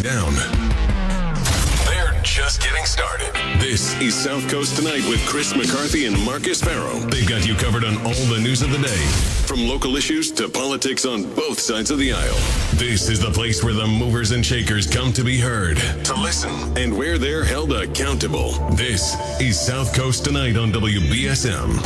down. They're just getting started. This is South Coast Tonight with Chris McCarthy and Marcus Farrow. They've got you covered on all the news of the day, from local issues to politics on both sides of the aisle. This is the place where the movers and shakers come to be heard, to listen, and where they're held accountable. This is South Coast Tonight on WBSM.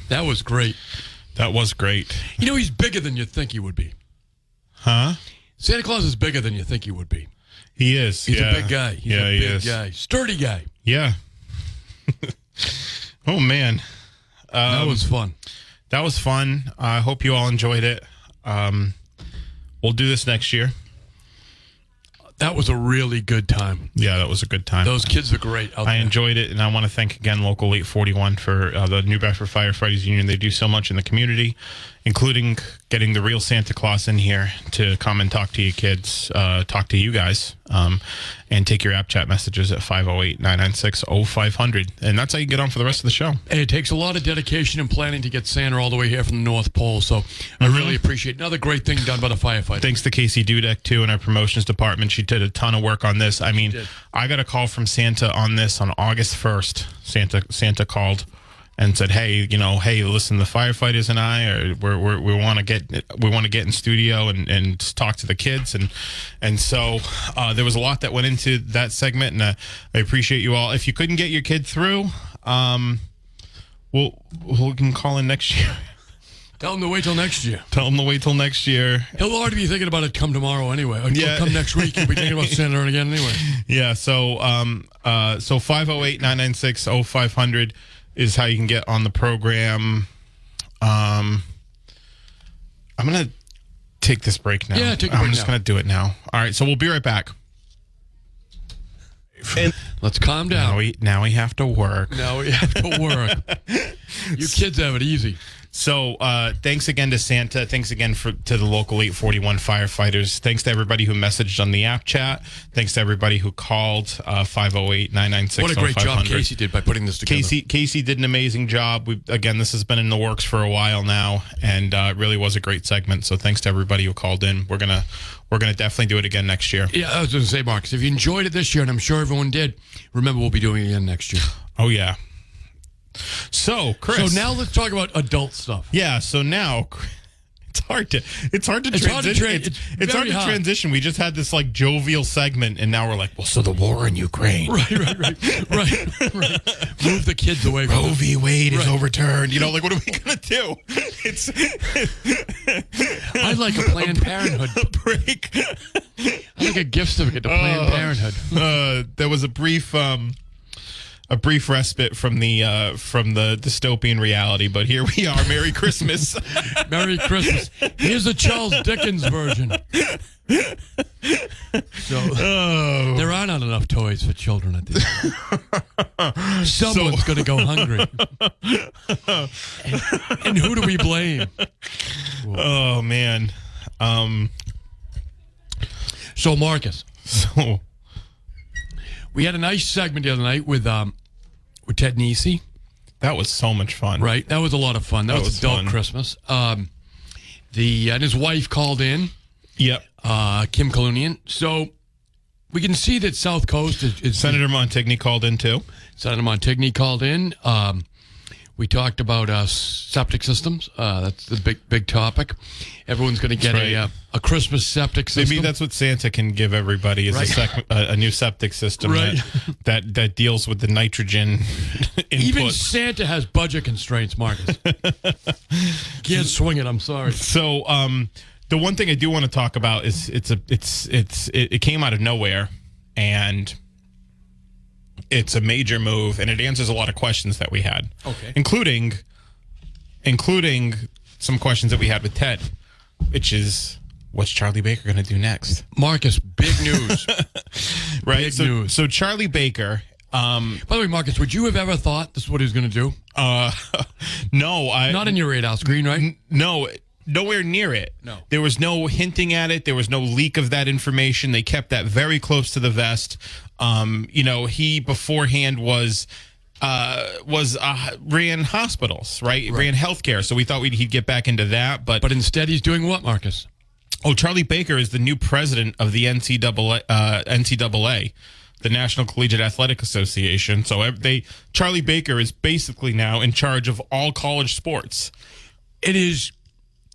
That was great. That was great. You know, he's bigger than you think he would be. Huh? Santa Claus is bigger than you think he would be. He is. He's a big guy. He's a big guy. Sturdy guy. Yeah. Oh, man. That was fun. That was fun. I hope you all enjoyed it. We'll do this next year. That was a really good time. Yeah, that was a good time. Those kids are great out there. I enjoyed it, and I want to thank again Local 841 for the New Bedford Firefighters Union. They do so much in the community, including getting the real Santa Claus in here to come and talk to you kids, talk to you guys, and take your app chat messages at 508-996-0500. And that's how you get on for the rest of the show. And it takes a lot of dedication and planning to get Santa all the way here from the North Pole, so I really appreciate it. Another great thing done by the firefighters. Thanks to Casey Dudek, too, in our promotions department. She did a ton of work on this. I mean, I got a call from Santa on this on August 1st. Santa called and said, "Hey, listen, the firefighters and I we want to get in studio and talk to the kids." And so there was a lot that went into that segment, and I appreciate you all. If you couldn't get your kid through, we can call in next year. Tell him to wait till next year. He'll already be thinking about it come tomorrow anyway. Or come next week. He'll be thinking about Santa again anyway. Yeah, so 508-996-0500 is how you can get on the program. I'm going to take this break now. Yeah, take a break. I'm just going to do it now. All right, so we'll be right back. And let's calm down. Now we have to work. You kids have it easy. So thanks again to Santa. Thanks again to the Local 841 firefighters. Thanks to everybody who messaged on the app chat. Thanks to everybody who called 508-996-0500. What a great job Casey did by putting this together. Casey did an amazing job. This has been in the works for a while now, and it really was a great segment. So thanks to everybody who called in. We're gonna definitely do it again next year. Yeah, I was going to say, Marcus, if you enjoyed it this year, and I'm sure everyone did, remember we'll be doing it again next year. Oh, yeah. So, Chris. So now let's talk about adult stuff. Yeah, so now it's hard to transition. It's hard to transition. We just had this like jovial segment, and now we're like, well, so the war in Ukraine. Right. Move the kids away from Roe v. Wade is overturned. What are we gonna do? It's I'd like a Planned Parenthood break. I'd like a gift certificate to Planned Parenthood. There was a brief respite from the dystopian reality, but here we are. Merry Christmas. Merry Christmas. Here's a Charles Dickens version. So there are not enough toys for children at the end. Someone's going to go hungry. And who do we blame? Oh, man. So, Marcus. We had a nice segment the other night with Ted Nisi. That was so much fun. Right. That was a lot of fun. That was adult fun. Christmas. And his wife called in. Yep. Kim Kalunian. So we can see that South Coast is Senator Montigny called in too. Senator Montigny called in. We talked about septic systems. That's the big topic. Everyone's going to get a Christmas septic system. Maybe that's what Santa can give everybody is a new septic system that deals with the nitrogen input. Even Santa has budget constraints, Marcus. Can't swing it. I'm sorry. So the one thing I do want to talk about is it came out of nowhere, and it's a major move, and it answers a lot of questions that we had. Okay. Including some questions that we had with Ted, which is, what's Charlie Baker going to do next? Marcus, big news. Right? Big news. So Charlie Baker... By the way, Marcus, would you have ever thought this is what he was going to do? No. Not in your radar screen, right? No. Nowhere near it. No. There was no hinting at it. There was no leak of that information. They kept that very close to the vest. He beforehand ran hospitals, right? Ran healthcare. So we thought he'd get back into that, but instead he's doing what, Marcus? Oh, Charlie Baker is the new president of the NCAA, the National Collegiate Athletic Association. So Charlie Baker is basically now in charge of all college sports. It is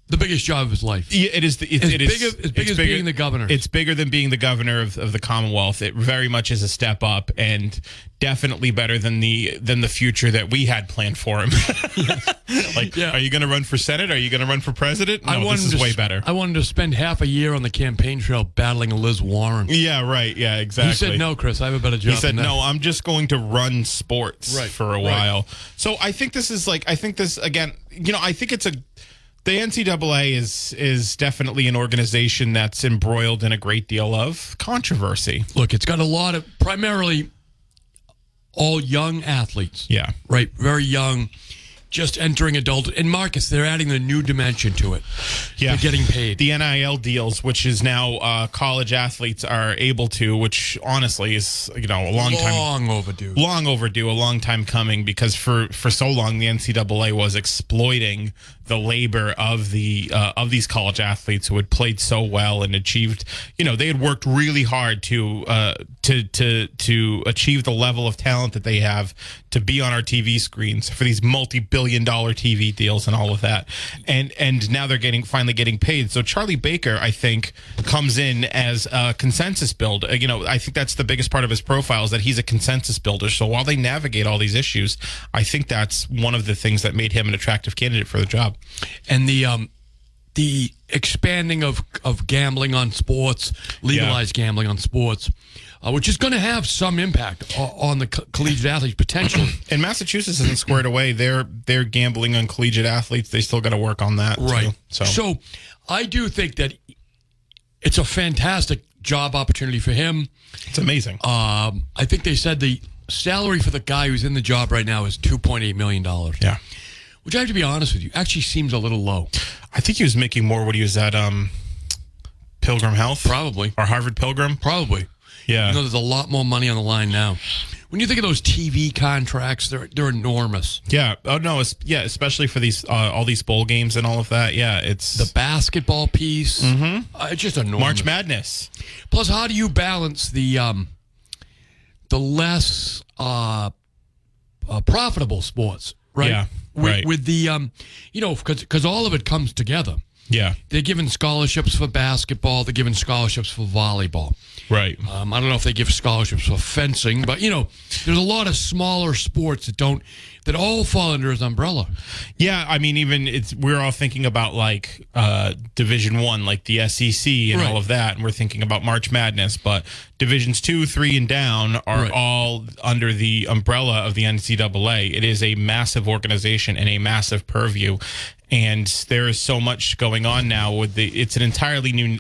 the biggest job of his life. Yeah, it is. As big as being the governor. It's bigger than being the governor of the Commonwealth. It very much is a step up, and definitely better than the future that we had planned for him. Are you going to run for Senate? Are you going to run for president? No, this is way better. I wanted to spend half a year on the campaign trail battling Liz Warren. Yeah, right. Yeah, exactly. He said, no, Chris, I have a better job. He said, no, I'm just going to run sports for a while. So I think this is the NCAA is definitely an organization that's embroiled in a great deal of controversy. Look, it's got a lot of primarily all young athletes. Yeah. Right. Very young, just entering adult. And Marcus, they're adding the new dimension to it. Yeah. They're getting paid. The NIL deals, which is now college athletes are able to, which honestly is, a long overdue, a long time coming, because for so long the NCAA was exploiting the labor of these college athletes who had played so well and achieved, they had worked really hard to achieve the level of talent that they have to be on our TV screens for these multi-billion-dollar TV deals and all of that. And now they're finally getting paid. So Charlie Baker, I think, comes in as a consensus builder. I think that's the biggest part of his profile, is that he's a consensus builder. So while they navigate all these issues, I think that's one of the things that made him an attractive candidate for the job. And the expanding of gambling on sports, legalized gambling on sports, which is going to have some impact on the collegiate athletes potentially. And Massachusetts isn't squared away. They're gambling on collegiate athletes. They still got to work on that, right? Too, so I do think that it's a fantastic job opportunity for him. It's amazing. I think they said the salary for the guy who's in the job right now is $2.8 million. Yeah. Which, I have to be honest with you, actually seems a little low. I think he was making more when he was at Pilgrim Health. Probably. Or Harvard Pilgrim. Probably. Yeah. There's a lot more money on the line now. When you think of those TV contracts, they're enormous. Yeah. Oh, no. Especially for these all these bowl games and all of that. Yeah. It's the basketball piece. Mm-hmm. It's just enormous. March Madness. Plus, how do you balance the less profitable sports, right? Yeah. With the, because all of it comes together. Yeah. They're giving scholarships for basketball. They're giving scholarships for volleyball. Right. I don't know if they give scholarships for fencing, but, there's a lot of smaller sports that all fall under his umbrella. Yeah. I mean, even we're all thinking about like Division I, like the SEC and all of that. And we're thinking about March Madness, but Divisions 2, 3, and down are all under the umbrella of the NCAA. It is a massive organization and a massive purview. And there is so much going on now it's an entirely new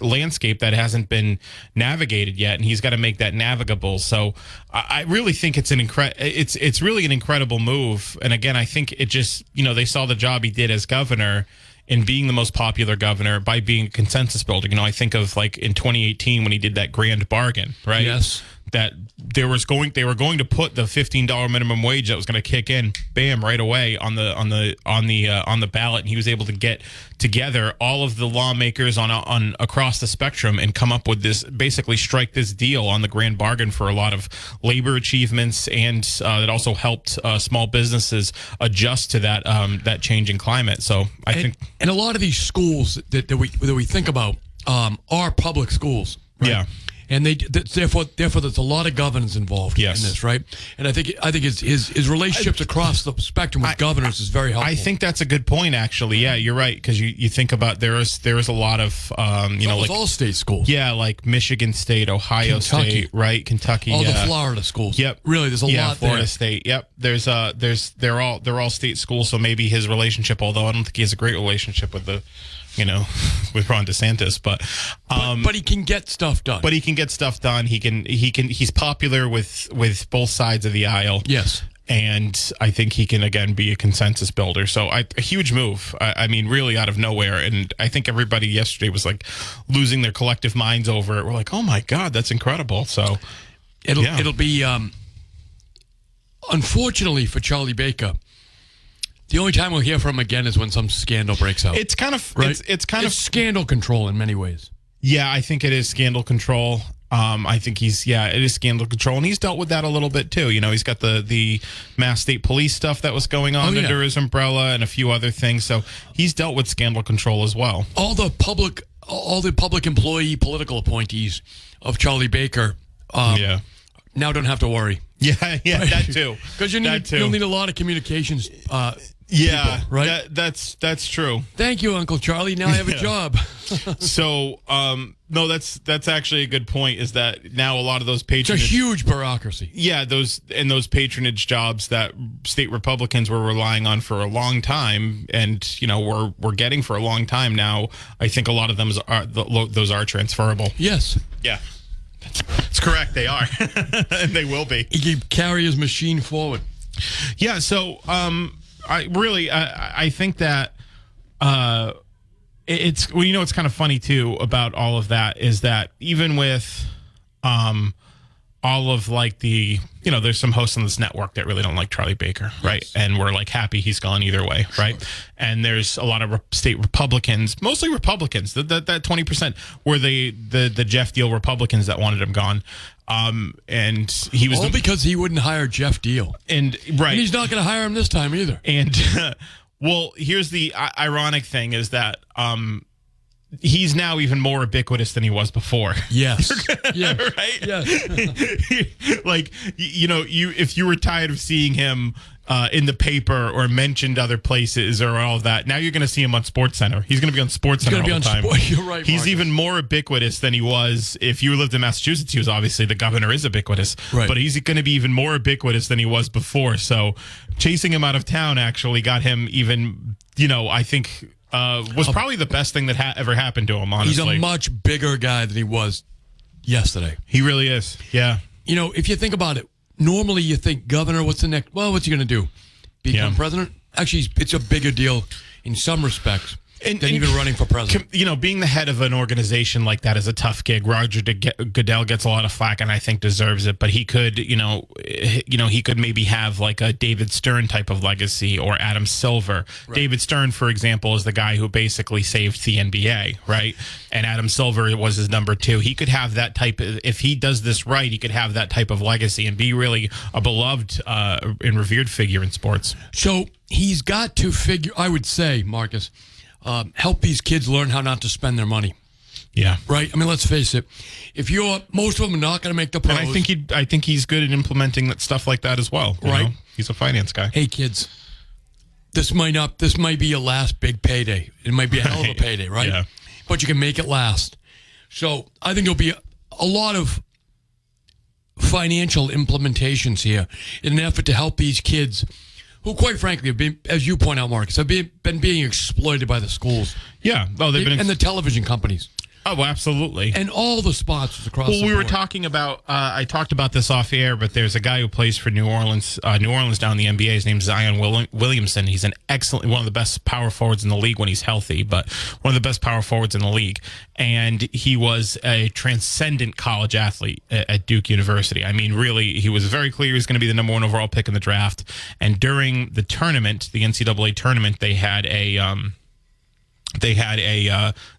landscape that hasn't been navigated yet, and he's got to make that navigable. So I really think it's it's really an incredible move. And again, I think it just, they saw the job he did as governor in being the most popular governor by being a consensus builder. I think of like in 2018 when he did that grand bargain, right? Yes. that they were going to put the $15 minimum wage that was going to kick in, bam, right away on the ballot, and he was able to get together all of the lawmakers on across the spectrum and come up with this, basically strike this deal on the grand bargain for a lot of labor achievements, and it also helped small businesses adjust to that changing climate. So I think, and a lot of these schools that we think about are public schools, right? Yeah. And therefore, there's a lot of governance involved in this, right? And I think his relationships across the spectrum with governors is very helpful. I think that's a good point, actually. Yeah, you're right, because you think about there is a lot of like all state schools. Yeah, like Michigan State, Ohio State, right? Kentucky, all the Florida schools. Yep, really, there's a lot. Florida there. State. Yep, they're all state schools. So maybe his relationship, although I don't think he has a great relationship with with Ron DeSantis, but he can get stuff done. But he can get stuff done. He's popular with both sides of the aisle. Yes. And I think he can, again, be a consensus builder. So a huge move. I mean, really out of nowhere. And I think everybody yesterday was like losing their collective minds over it. We're like, oh my God, that's incredible. So it'll be, unfortunately for Charlie Baker, the only time we'll hear from him again is when some scandal breaks out. It's kind of right? It's scandal control in many ways. Yeah, I think it is scandal control. I think it is scandal control, and he's dealt with that a little bit too. He's got the Mass State Police stuff that was going on under his umbrella and a few other things. So he's dealt with scandal control as well. All the public employee political appointees of Charlie Baker now don't have to worry. Yeah, right? That too. Because you'll need a lot of communications. Yeah, people, right. That's true. Thank you, Uncle Charlie. Now I have a job. So, no, that's actually a good point. Is that now a lot of those patronage? It's a huge bureaucracy. Yeah, those patronage jobs that state Republicans were relying on for a long time, and we're getting for a long time now. I think a lot of them those are transferable. Yes. Yeah. That's correct. They are, and they will be. He can carry his machine forward. Yeah. So, I think that it's it's kind of funny too about all of that is that even with all of like the there's some hosts on this network that really don't like Charlie Baker, right? Yes. And we're like happy he's gone either way, right? And there's a lot of state Republicans, mostly Republicans, that 20% were the Jeff Deal Republicans that wanted him gone. And he was because he wouldn't hire Jeff Deal, and he's not going to hire him this time either. And well, here's the ironic thing is that he's now even more ubiquitous than he was before. Yes. Yeah. Right? Yes. Like, if you were tired of seeing him in the paper or mentioned other places or all of that, now you're going to see him on SportsCenter. He's going to be on SportsCenter all the time. You're right, He's Marcus. even more ubiquitous than he was. If you lived in Massachusetts, he was obviously the governor is ubiquitous. Right. But he's going to be even more ubiquitous than he was before. So chasing him out of town actually got him even, I think... was probably the best thing that ever happened to him, honestly. He's a much bigger guy than he was yesterday. He really is, yeah. If you think about it, normally you think, governor, what's the next? Well, what's he going to do? Become president? Actually, it's a bigger deal in some respects than even running for president. Being the head of an organization like that is a tough gig. Roger Goodell gets a lot of flack, and I think deserves it. But he could, he could maybe have like a David Stern type of legacy or Adam Silver. Right. David Stern, for example, is the guy who basically saved the NBA, right? And Adam Silver was his number 2. He could have that type of, if he does this right, he could have that type of legacy and be really a beloved and revered figure in sports. So he's got to figure, I would say, Marcus, help these kids learn how not to spend their money. Yeah. Right? I mean, let's face it. Most of them are not going to make the pros. And I think he's good at implementing that stuff like that as well. Right. He's a finance guy. Hey, kids, this might be your last big payday. It might be a hell of a payday, right? Yeah. But you can make it last. So I think there'll be a lot of financial implementations here in an effort to help these kids who, quite frankly, have been, as you point out, Marcus, have been being exploited by the schools. Yeah. Oh, they've been and the television companies. Oh, absolutely. And all the sponsors across the board. Well, we were talking about, I talked about this off air, but there's a guy who plays for New Orleans down in the NBA. His name's Zion Williamson. He's one of the best power forwards in the league when he's healthy, but one of the best power forwards in the league. And he was a transcendent college athlete at Duke University. I mean, really, he was very clear he was going to be the number 1 overall pick in the draft. And during the tournament, the NCAA tournament, they had a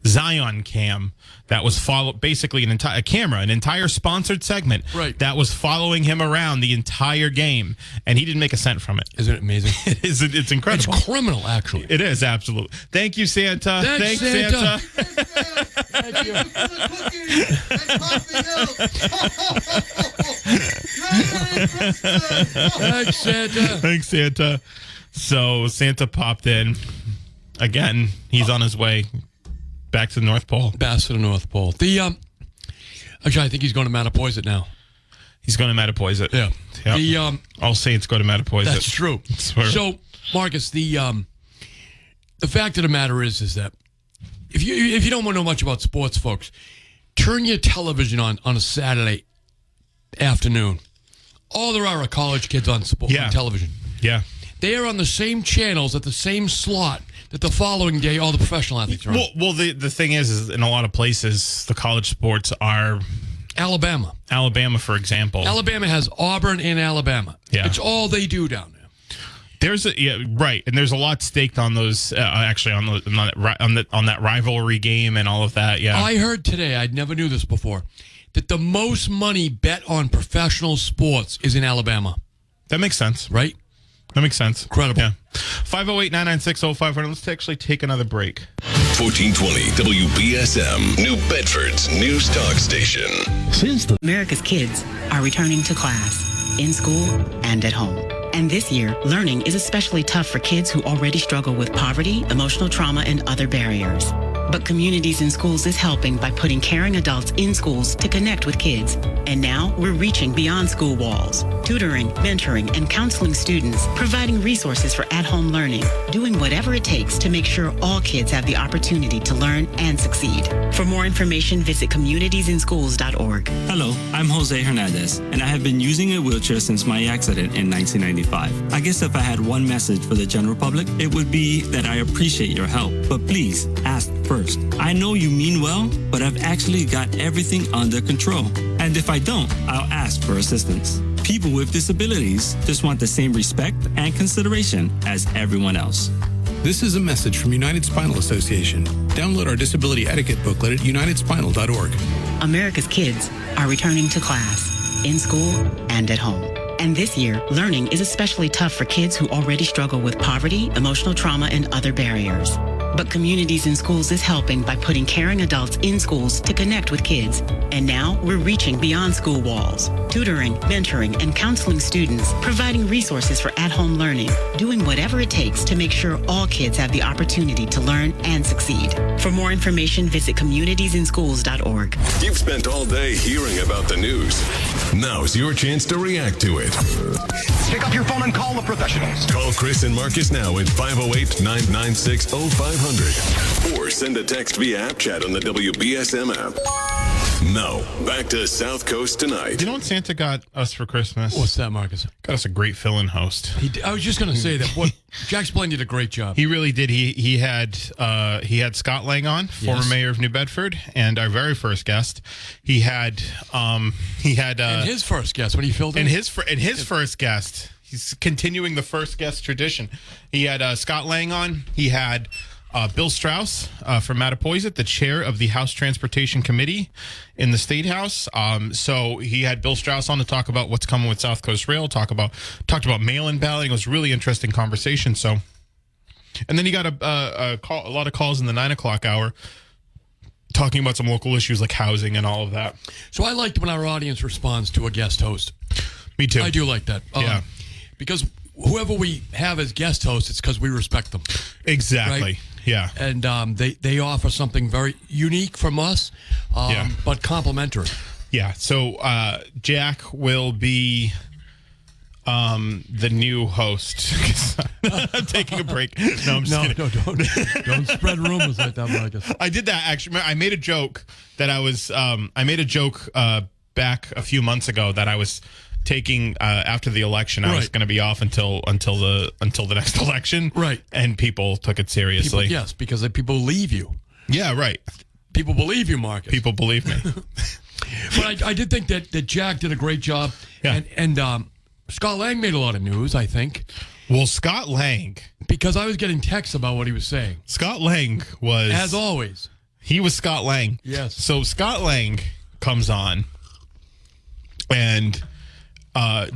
Zion cam that was basically an entire sponsored segment that was following him around the entire game, and he didn't make a cent from it. Isn't it amazing? It's incredible. It's criminal, actually. It is, absolutely. Thank you, Santa. Thanks, Santa. Thank you. Thanks, Santa. Thanks, Santa. So Santa popped in. Again, he's on his way back to the North Pole. Back to the North Pole. Actually, I think he's going to Mattapoisett now. He's going to Mattapoisett. Yeah. Yep. All Saints go to Mattapoisett. That's true. So, Marcus, the fact of the matter is that if you don't know much about sports, folks, turn your television on a Saturday afternoon. All there are college kids on television. Yeah. They are on the same channels at the same slot that the following day all the professional athletes are on. Well, the thing is in a lot of places, the college sports are... Alabama, for example. Alabama has Auburn and Alabama. Yeah. It's all they do down there. And there's a lot staked on those. Actually, on that rivalry game and all of that. Yeah, I heard today. I never knew this before. That the most money bet on professional sports is in Alabama. That makes sense, right? That makes sense. Incredible. Yeah. 508-996-0500. Let's actually take another break. 1420 WBSM, New Bedford's news talk station. America's kids are returning to class, in school and at home. And this year, learning is especially tough for kids who already struggle with poverty, emotional trauma, and other barriers. But Communities in Schools is helping by putting caring adults in schools to connect with kids. And now we're reaching beyond school walls, tutoring, mentoring, and counseling students, providing resources for at-home learning, doing whatever it takes to make sure all kids have the opportunity to learn and succeed. For more information, visit communitiesinsschools.org. Hello, I'm Jose Hernandez, and I have been using a wheelchair since my accident in 1995. I guess if I had one message for the general public, it would be that I appreciate your help, but please ask first. I know you mean well, but I've actually got everything under control. And if I don't, I'll ask for assistance. People with disabilities just want the same respect and consideration as everyone else. This is a message from United Spinal Association. Download our disability etiquette booklet at unitedspinal.org. America's kids are returning to class, in school and at home. And this year, learning is especially tough for kids who already struggle with poverty, emotional trauma, and other barriers. But Communities in Schools is helping by putting caring adults in schools to connect with kids. And now we're reaching beyond school walls, tutoring, mentoring, and counseling students, providing resources for at-home learning, doing whatever it takes to make sure all kids have the opportunity to learn and succeed. For more information, visit communitiesinsschools.org. You've spent all day hearing about the news. Now's your chance to react to it. Pick up your phone and call the professionals. Call Chris and Marcus now at 508-996-0500 or send a text via app chat on the WBSM app. Now, back to South Coast Tonight. You know what Santa got us for Christmas? What's that, Marcus? Got us a great fill-in host. I was just going to say that. Jack Spillane did a great job. He really did. He had Scott Lang on, former mayor of New Bedford, and our very first guest. He had and his first guest when he filled in. And his first guest. He's continuing the first guest tradition. He had Scott Lang on. He had Bill Strauss from Mattapoisett, the chair of the House Transportation Committee in the State House. So he had Bill Strauss on to talk about what's coming with South Coast Rail, talked about mail-in balloting. It was a really interesting conversation. So, and then he got a lot of calls in the 9 o'clock hour talking about some local issues like housing and all of that. So I liked when our audience responds to a guest host. Me too. I do like that. Yeah. Because whoever we have as guest host, it's because we respect them. Exactly. Right? Yeah. And they offer something very unique from us, but complimentary. Yeah. So Jack will be the new host. I'm taking a break. No, I'm just kidding. Don't spread rumors like that, Marcus. I did that actually. I made a joke that I was. I made a joke back a few months ago that I was taking after the election. I was going to be off until the next election. Right. And people took it seriously. Yes, because people believe you. Yeah. Right. People believe you, Marcus. People believe me. But I did think that Jack did a great job. Yeah. And Scott Lang made a lot of news, I think. Well, Scott Lang. Because I was getting texts about what he was saying. Scott Lang was... As always. He was Scott Lang. Yes. So Scott Lang comes on and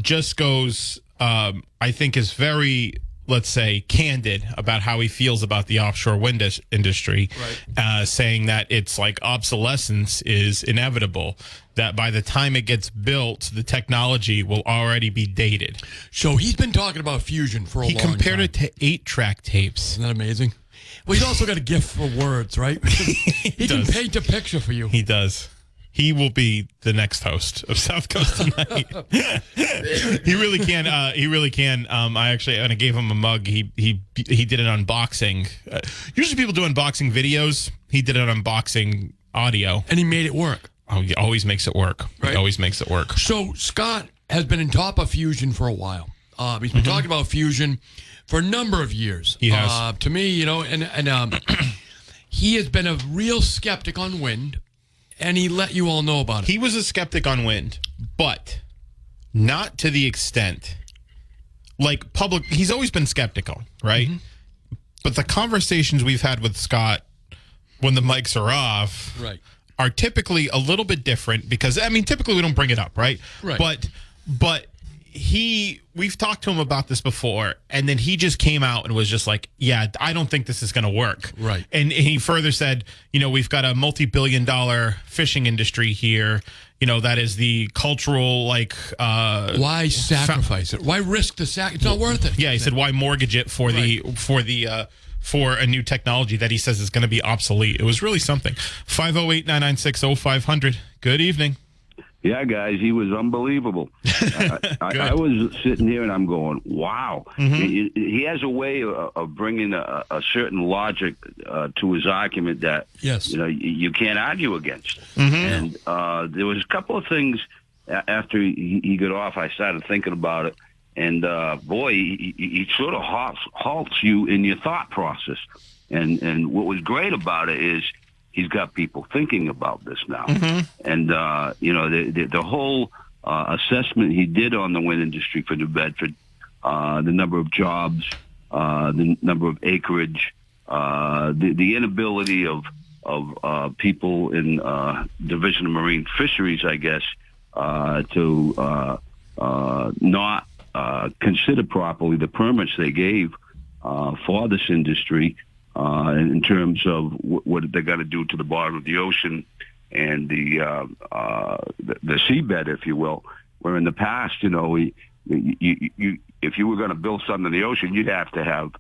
just goes, I think is very, let's say, candid about how he feels about the offshore wind industry, saying that it's like obsolescence is inevitable, that by the time it gets built, the technology will already be dated. So he's been talking about fusion for a long time. He compared it to 8-track tapes. Isn't that amazing? Well, he's also got a gift for words, right? He can paint a picture for you. He does. He will be the next host of SouthCoast Tonight. He really can. He really can. I actually, when I gave him a mug, he did an unboxing. Usually people do unboxing videos. He did an unboxing audio. And he made it work. Oh, he always makes it work. Right? He always makes it work. So Scott has been in top of fusion for a while. He's been talking about fusion for a number of years. He has. To me, and he has been a real skeptic on wind. And he let you all know about it. He was a skeptic on wind, but not to the extent. Like public, he's always been skeptical, right? Mm-hmm. But the conversations we've had with Scott when the mics are off are typically a little bit different because, I mean, typically we don't bring it up, right? Right. But we've talked to him about this before, and then he just came out and was just like, yeah, I don't think this is going to work. Right. And he further said, we've got a multi-billion-dollar fishing industry here, that is the cultural, why sacrifice it? Why risk the It's not worth it. Yeah, he said, why mortgage it for for a new technology that he says is going to be obsolete? It was really something. 508-996-0500. Good evening. Yeah, guys, he was unbelievable. I was sitting here and I'm going, wow. Mm-hmm. He has a way of bringing a certain logic to his argument that you can't argue against. Mm-hmm. And there was a couple of things after he got off. I started thinking about it, and boy, he sort of halts you in your thought process. And what was great about it is, he's got people thinking about this now. Mm-hmm. And, the whole assessment he did on the wind industry for New Bedford, the number of jobs, the number of acreage, the inability of people in Division of Marine Fisheries, I guess, to not consider properly the permits they gave for this industry. In terms of what they got to do to the bottom of the ocean and the seabed, if you will. Where in the past, if you were going to build something in the ocean, you'd have to have,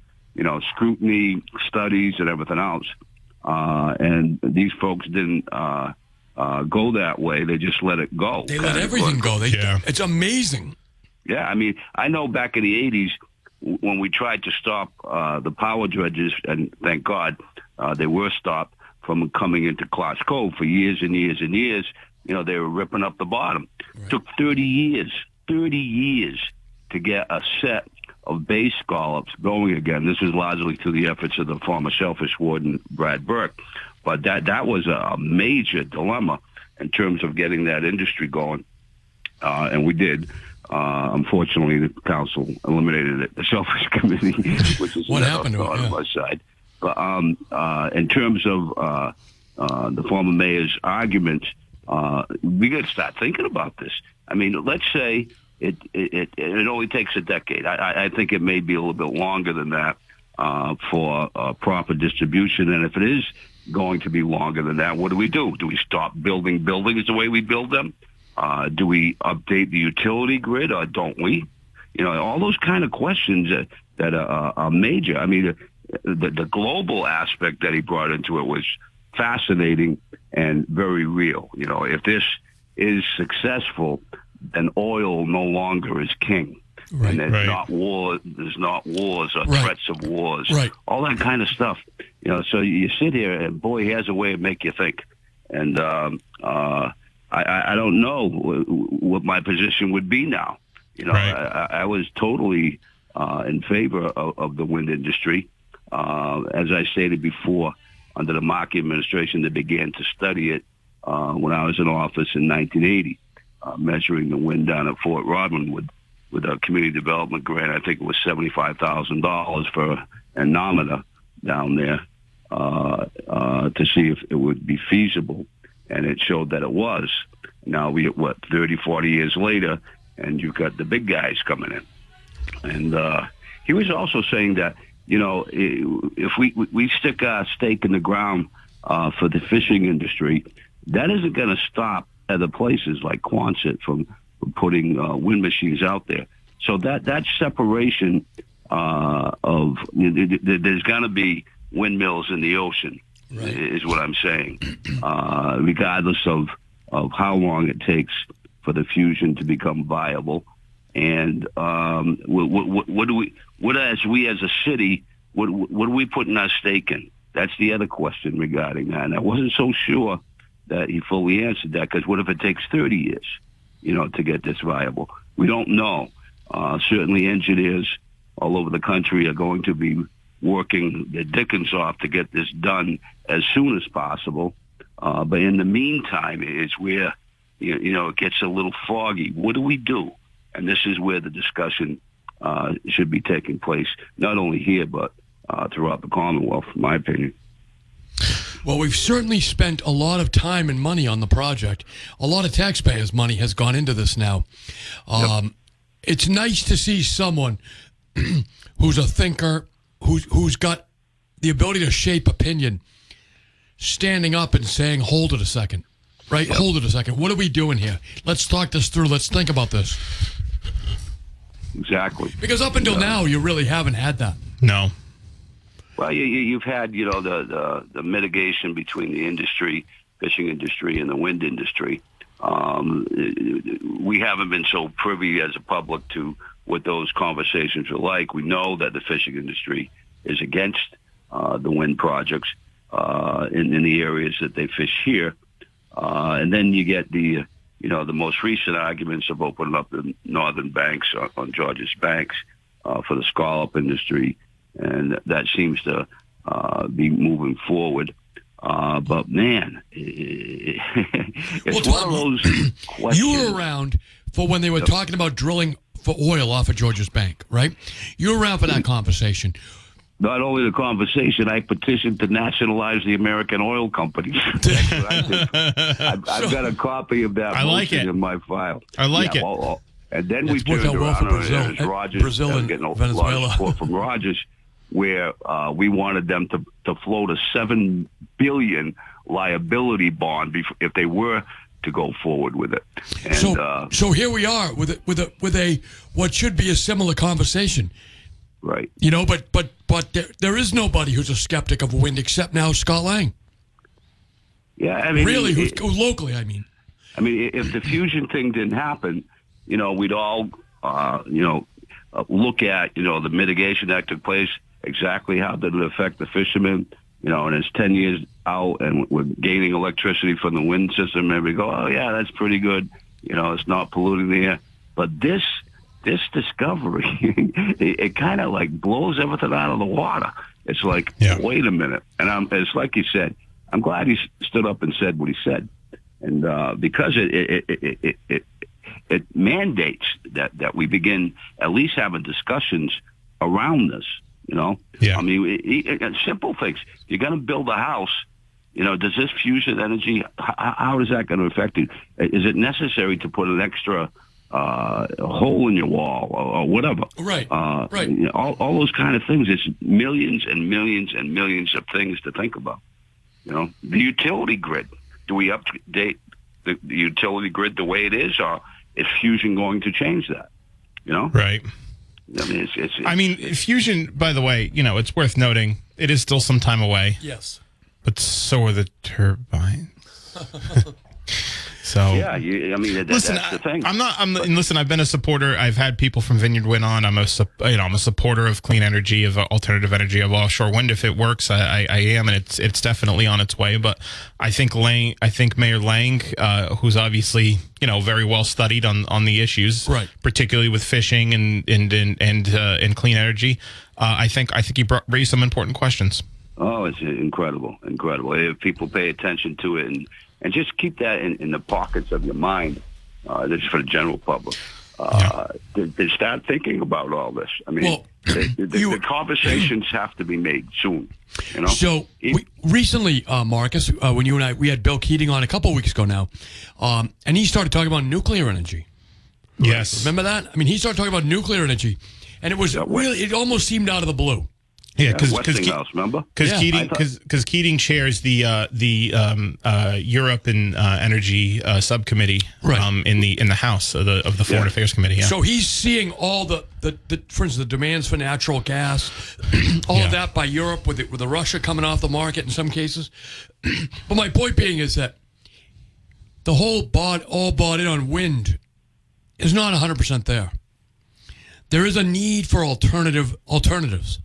scrutiny, studies, and everything else. And these folks didn't go that way. They just let it go. They let everything go. It's amazing. Yeah, I mean, I know back in the 80s, when we tried to stop the power dredges, and thank God they were stopped from coming into Clark's Cove for years and years and years, they were ripping up the bottom. Right. Took 30 years to get a set of bay scallops going again. This was largely through the efforts of the former shellfish warden, Brad Burke. But that was a major dilemma in terms of getting that industry going, and we did. Unfortunately, the council eliminated it, the Shellfish Committee, which is what happened to it, on my side. But in terms of the former mayor's argument, we got to start thinking about this. I mean, let's say it only takes a decade. I think it may be a little bit longer than that for proper distribution. And if it is going to be longer than that, what do we do? Do we stop building buildings the way we build them? Do we update the utility grid or don't we? All those kind of questions that are major. I mean, the global aspect that he brought into it was fascinating and very real. If this is successful, then oil no longer is king. Right, and there's right. not war. There's not wars or Right. threats of wars. Right. All that kind of stuff. So you sit here, and boy, he has a way of make you think. And I don't know what my position would be now. Right. I was totally in favor of the wind industry. As I stated before, under the Markey administration, they began to study it when I was in office in 1980, measuring the wind down at Fort Rodman with a community development grant. I think it was $75,000 for an anemometer down there to see if it would be feasible. And it showed that it was. Now we 30, 40 years later, and you've got the big guys coming in. And he was also saying that, if we stick our stake in the ground for the fishing industry, that isn't going to stop other places like Quonset from putting wind machines out there. So that separation there's going to be windmills in the ocean, right, is what I'm saying, regardless of how long it takes for the fusion to become viable. And what as a city, what are we putting our stake in? That's the other question regarding that. And I wasn't so sure that he fully answered that, because what if it takes 30 years, to get this viable? We don't know. Certainly engineers all over the country are going to be working their dickens off to get this done as soon as possible. But in the meantime, it's where, it gets a little foggy. What do we do? And this is where the discussion should be taking place, not only here, but throughout the Commonwealth, in my opinion. Well, we've certainly spent a lot of time and money on the project. A lot of taxpayers' money has gone into this now. Yep. It's nice to see someone who's a thinker, who's got the ability to shape opinion, standing up and saying, hold it a second, right? Yep. Hold it a second. What are we doing here? Let's talk this through. Let's think about this. Exactly. Because up until now, you really haven't had that. No. Well, you've had, the mitigation between the industry, fishing industry, and the wind industry. We haven't been so privy as a public to what those conversations are like. We know that the fishing industry is against the wind projects in the areas that they fish here. And then you get the most recent arguments of opening up the northern banks on Georgia's banks for the scallop industry. And that seems to be moving forward. But, man, it's one of those questions. You were around for when they were talking about drilling for oil off of Georgia's Bank, right? You were around for that conversation. Not only the conversation, I petitioned to nationalize the American oil companies. That's what I did. I've got a copy of that motion in my file. I like it. And then we turned around and Rogers, Brazil and getting a Venezuela. lot of support from Rogers, where we wanted them to float a $7 billion liability bond if they were to go forward with it. And, so here we are with a what should be a similar conversation, right? But there is nobody who's a skeptic of wind except now Scott Lang. Yeah, I mean, really, who's locally? I mean, if the fusion thing didn't happen, we'd all look at the mitigation that took place. Exactly how did it affect the fishermen? And it's 10 years out, and we're gaining electricity from the wind system, and we go, oh yeah, that's pretty good. It's not polluting the air. But this discovery, it kind of like blows everything out of the water. It's like, wait a minute. And it's like you said, I'm glad he stood up and said what he said. And because it mandates that we begin at least having discussions around this, Yeah. Simple things. You're going to build a house, does this fusion energy, how is that going to affect you? Is it necessary to put an extra hole in your wall or whatever? Right. Right. All those kind of things. It's millions and millions and millions of things to think about. The utility grid. Do we update the utility grid the way it is, or is fusion going to change that? Right. It's fusion, by the way, it's worth noting, it is still some time away. Yes. But so are the turbines. So Yeah, that's the thing. Listen, I've been a supporter. I've had people from Vineyard Wind on. I'm a supporter of clean energy, of alternative energy, of offshore wind. If it works, I am, and it's definitely on its way. But I think Mayor Lang, who's obviously very well studied on the issues, right, particularly with fishing and clean energy, I think he raised some important questions. Oh, it's incredible. If people pay attention to it and just keep that in the pockets of your mind, this is for the general public. They start thinking about all this. I mean, the conversations have to be made soon. So recently, Marcus, when you and we had Bill Keating on a couple of weeks ago now, and he started talking about nuclear energy. Yes. Remember that? I mean, he started talking about nuclear energy, and it was really, it almost seemed out of the blue. Yeah, because Keating chairs the Europe and energy subcommittee, right, in the House of the Foreign Affairs Committee. Yeah. So he's seeing all the for instance, the demands for natural gas, all of that by Europe with the Russia coming off the market in some cases. But my point being is that the whole all bought in on wind is not 100% there. There is a need for alternatives.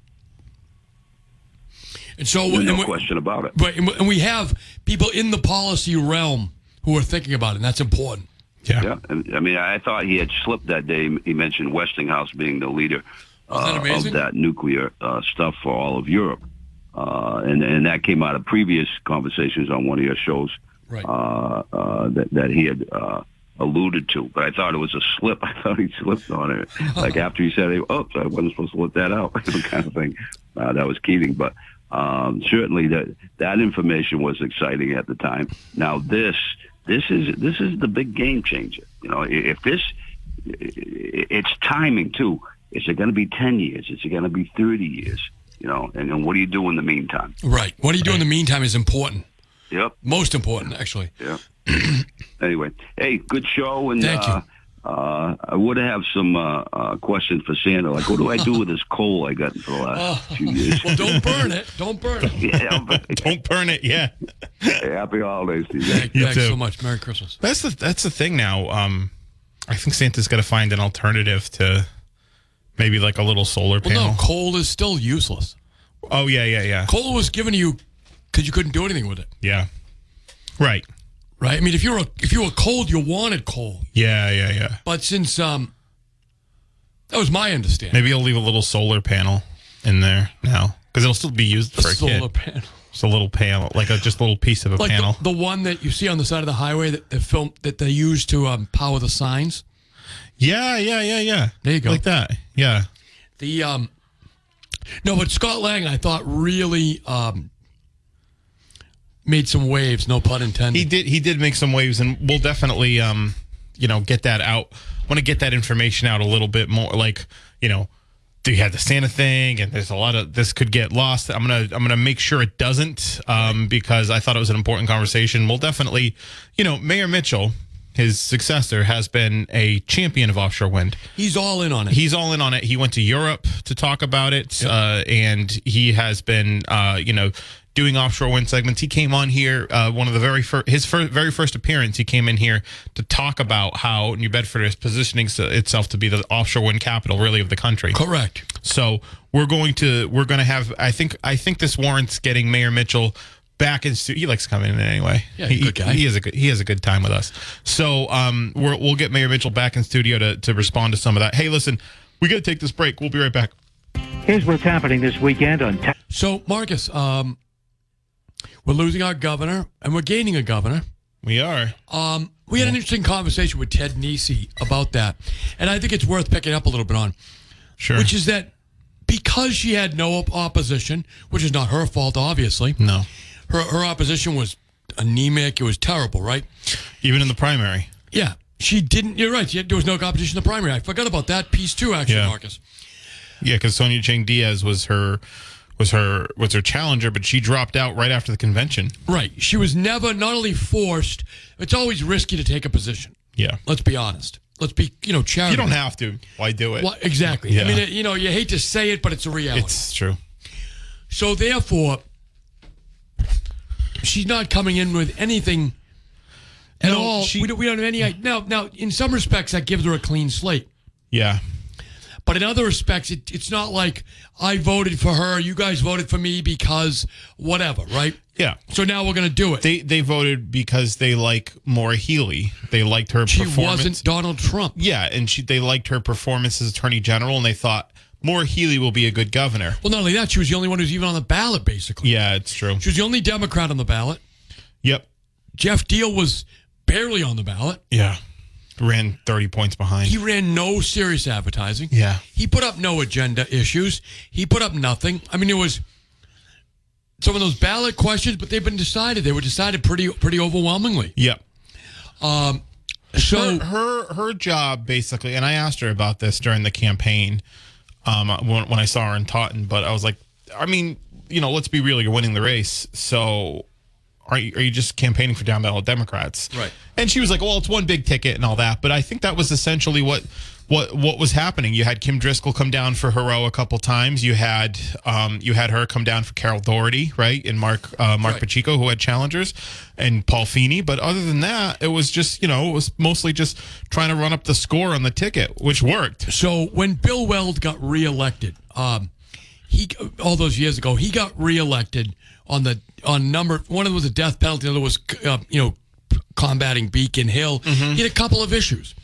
And so, no question about it. Right, and we have people in the policy realm who are thinking about it, and that's important. Yeah. I mean, I thought he had slipped that day. He mentioned Westinghouse being the leader of that nuclear stuff for all of Europe. And that came out of previous conversations on one of your shows, right, that he had alluded to. But I thought it was a slip. I thought he slipped on it. Like after he said, "Oh, I wasn't supposed to let that out," kind of thing. That was Keating. But certainly that information was exciting at the time. Now this is the big game changer. If it's timing too. Is it going to be 10 years? Is it going to be 30 years? And what do you do in the meantime? Right. What do you do in the meantime is important. Yep. Most important, actually. Yeah. Anyway, hey, good show. And thank you. I would have some questions for Santa. Like, what do I do with this coal I got for the last few years? Well, don't burn it. Don't burn it. Yeah, don't burn it. Yeah. Hey, happy holidays to you. Thanks so much. Merry Christmas. That's the thing now. I think Santa's got to find an alternative to maybe like a little solar panel. Well, no, coal is still useless. Oh, yeah. Coal was given to you because you couldn't do anything with it. Yeah. Right. Right? I mean, if you were cold, you wanted coal. Yeah. But since, that was my understanding. Maybe you'll leave a little solar panel in there now because it'll still be used for a solar panel. Just a little panel, just a little piece of a panel. The one that you see on the side of the highway that they use to power the signs. Yeah. There you go. Like that. Yeah. No, but Scott Lang, I thought really made some waves. No pun intended. He did make some waves, and we'll definitely get that out. Want to get that information out a little bit more. Do you have the Santa thing? And there's a lot of this could get lost. I'm gonna make sure it doesn't, because I thought it was an important conversation. We'll definitely, Mayor Mitchell, his successor, has been a champion of offshore wind. He's all in on it. He went to Europe to talk about it, and he has been, doing offshore wind segments. He came on here, one of the very first appearance. He came in here to talk about how New Bedford is positioning itself to be the offshore wind capital, really, of the country. Correct. So we're going to have. I think this warrants getting Mayor Mitchell back in studio. He likes coming in anyway. Yeah, he's a good guy. He has a good time with us. So we'll get Mayor Mitchell back in studio to respond to some of that. Hey, listen, we got to take this break. We'll be right back. Here's what's happening this weekend on. So Marcus, we're losing our governor, and we're gaining a governor. We are. We had an interesting conversation with Ted Nesi about that, and I think it's worth picking up a little bit on. Sure. Which is that because she had no opposition, which is not her fault, obviously. No. Her opposition was anemic. It was terrible, right? Even in the primary. Yeah. She didn't. You're right. There was no competition in the primary. I forgot about that piece too, actually, Marcus. Yeah, because Sonia Chang Diaz was her challenger, but she dropped out right after the convention. Right. She was never not only forced. It's always risky to take a position. Yeah. Let's be honest. Let's be, charitable. You don't have to. Why do it? Well, exactly. Yeah. I mean, you hate to say it, but it's a reality. It's true. So therefore, she's not coming in with anything And we don't have any. Now, in some respects, that gives her a clean slate. Yeah. But in other respects, it's not like I voted for her, you guys voted for me because whatever, right? Yeah. So now we're going to do it. They voted because they like Maura Healey. They liked her performance. She wasn't Donald Trump. Yeah, and they liked her performance as Attorney General, and they thought Maura Healey will be a good governor. Well, not only that, she was the only one who's even on the ballot, basically. Yeah, it's true. She was the only Democrat on the ballot. Yep. Jeff Deal was barely on the ballot. Yeah. Ran 30 points behind. He ran no serious advertising. Yeah. He put up no agenda issues. He put up nothing. I mean, it was some of those ballot questions, but they've been decided. They were decided pretty overwhelmingly. Yep. So her job, basically, and I asked her about this during the campaign when I saw her in Taunton, but I was like, I mean, let's be real, you're winning the race, so are you just campaigning for down ballot Democrats? Right. And she was like, well, it's one big ticket and all that, but I think that was essentially what was happening. You had Kim Driscoll come down for Hero a couple times. You had her come down for Carol Doherty, right? And Mark Right. Pacheco, who had challengers, and Paul Feeney. But other than that, it was just, it was mostly just trying to run up the score on the ticket, which worked. So when Bill Weld got reelected, he all those years ago, he got reelected on number one. Of them was a death penalty. The other was combating Beacon Hill. He had a couple of issues.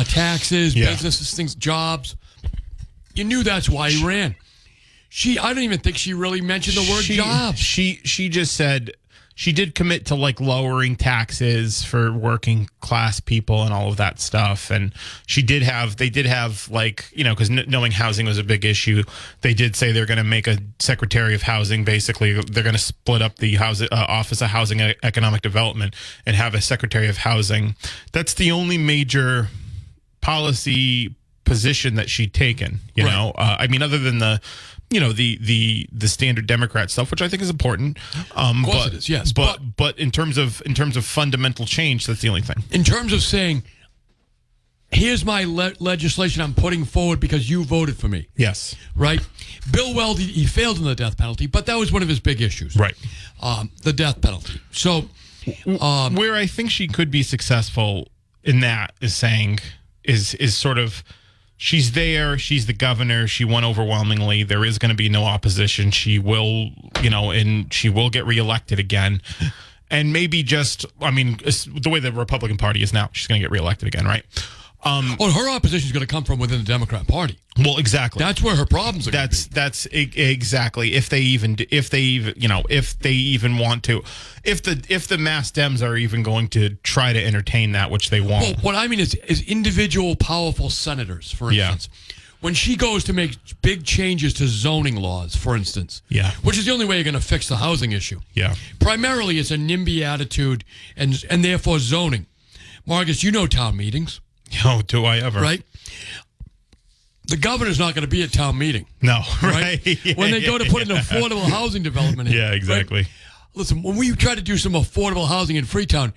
Taxes, businesses, things, jobs. You knew that's why he ran. I don't even think she really mentioned the word job. She just said she did commit to like lowering taxes for working class people and all of that stuff. And they did have like, because knowing housing was a big issue, they did say they're going to make a secretary of housing. Basically, they're going to split up the Office of Housing and Economic Development and have a secretary of housing. That's the only major policy position that she'd taken, know. I mean, other than the standard Democrat stuff, which I think is important. Of course it is, yes. But in terms of fundamental change, that's the only thing. In terms of saying, here's my legislation I'm putting forward because you voted for me. Yes. Right? Bill Weld, he failed in the death penalty, but that was one of his big issues. Right. The death penalty. So, where I think she could be successful in that is sort of, she's there, she's the governor, she won overwhelmingly, there is going to be no opposition, she will, and she will get reelected again. And maybe the way the Republican Party is now, she's going to get reelected again, right? Her opposition is going to come from within the Democrat Party. Well, exactly. That's where her problems are. That's exactly if they even want to, if the mass Dems are even going to try to entertain that, which they won't. Well, what I mean is individual powerful senators, for instance. When she goes to make big changes to zoning laws, for instance, which is the only way you're going to fix the housing issue. Yeah. Primarily, it's a NIMBY attitude and therefore zoning. Marcus, town meetings. Oh, do I ever? Right? The governor's not going to be at town meeting. No, right? When they go to put an affordable housing development in. Yeah, exactly. Right? Listen, when we try to do some affordable housing in Freetown,